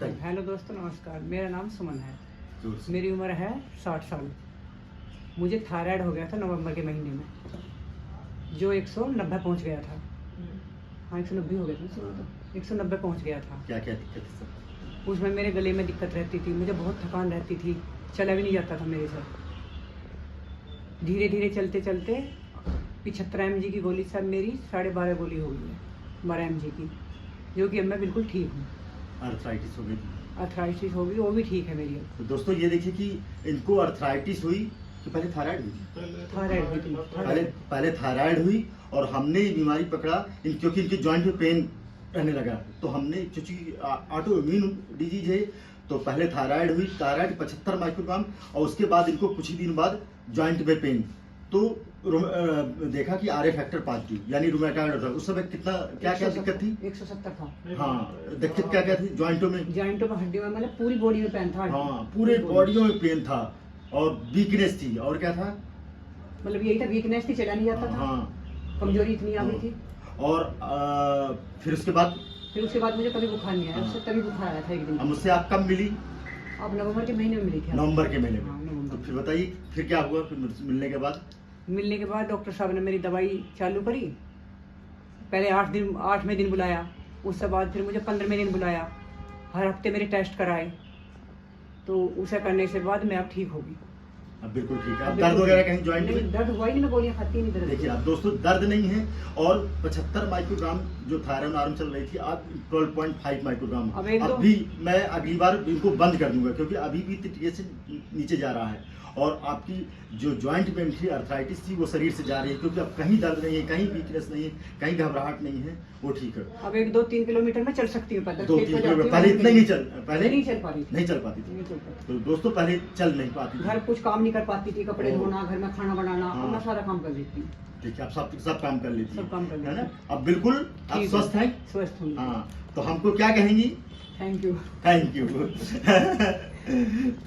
बताइए। हेलो दोस्तों, नमस्कार। मेरा नाम सुमन है। जोर से। मेरी उम्र है 60 साल। मुझे थायराइड हो गया था नवंबर के महीने में, जो 190 पहुंच गया था। हाँ, 190 हो गया था, सुनो तो 190 पहुंच गया था। क्या क्या दिक्कत है सर? उसमें मेरे गले में दिक्कत रहती थी, मुझे बहुत थकान रहती थी, चला भी नहीं जाता था मेरे से। धीरे धीरे चलते चलते 75 mg की गोली सब मेरी 12.5 गोली हो गई है, 12 mg की, जो कि अब मैं बिल्कुल ठीक हूँ। अर्थराइटिस हो गई। अर्थराइटिस हो गई, वो भी ठीक है मेरी अब। तो दोस्तों ये देखिए कि इनको अर्थराइटिस हुई कि पहले थायराइड हुई थी? थायराइड हुई थी। पहले थायराइड हुई और हमने ये बीमारी पकड़ा क्योंकि इनके जॉइंट में पेन रहने लगा। तो हमने क्योंकि ऑटो इम्यून डिजीज है, तो पहले थायराइड हुई, थायराइड 75 माइक्रोग्राम, और उसके बाद इनको कुछ ही दिन बाद जॉइंट में पेन। तो देखा कि आर ए फैक्टर पॉजिटिव यानी रूमेटॉइड था। उस समय कितना क्या क्या दिक्कत थी? 170 था। हाँ, दिक्कत क्या क्या थी जॉइंटों में? जॉइंटों में, हड्डियों में, मतलब पूरी बॉडी में पेन था। हाँ, पूरे बॉडियों में पेन था और वीकनेस थी। और क्या था? मतलब यही था, वीकनेस थी, चला नहीं जाता था। हाँ, कमजोरी इतनी आ गई थी। और फिर उसके बाद मुझे कभी बुखार नहीं आया। उससे तभी बुखार आया था एक दिन। अब मुझसे आप कब मिली? अब नवंबर के महीने में मिली थी। नवंबर के महीने हाँ, में। नवंबर। तो फिर बताइए फिर क्या हुआ? फिर मिलने के बाद डॉक्टर साहब ने मेरी दवाई चालू करी। पहले 8वें दिन बुलाया, उसके बाद फिर मुझे 15वें दिन बुलाया। हर हफ्ते मेरे टेस्ट कराए, तो उसे करने से बाद मैं अब ठीक होगी। अब बिल्कुल ठीक है। अब दर्द वगैरह कहीं जॉइंट में? दर्द हुआ ही नहीं, मैं गोलियां खाती नहीं। दर्द देखिए आप दोस्तों, दर्द नहीं है। और 75 माइक्रोग्राम जो थायराइड नॉर्म चल रही थी, अब 12.5 माइक्रोग्राम। अब भी मैं अगली बार इनको बंद कर दूंगा क्योंकि अभी भी TSH नीचे जा रहा है। और आपकी जो जॉइंट पेन थी, अर्थराइटिस थी, वो शरीर से जा रही है क्योंकि अब कहीं दर्द नहीं है, कहीं वीकनेस नहीं है, कहीं घबराहट नहीं है, वो ठीक है। अब 1-2-3 किलोमीटर में चल सकती हूँ। 2-3 किलोमीटर पहले इतना ही नहीं चल पाती नहीं चल पाती थी। तो दोस्तों पहले चल नहीं पाती थी, घर कुछ काम नहीं कर पाती थी, कपड़े धोना, घर में खाना बनाना। हाँ। अब मैं सारा काम कर लेती हूँ। ठीक है, आप सब काम कर लेती सब काम कर है लेती ना? अब बिल्कुल आप स्वस्थ हैं? स्वस्थ हूँ। हाँ, तो हमको क्या कहेंगी? Thank you. Thank you.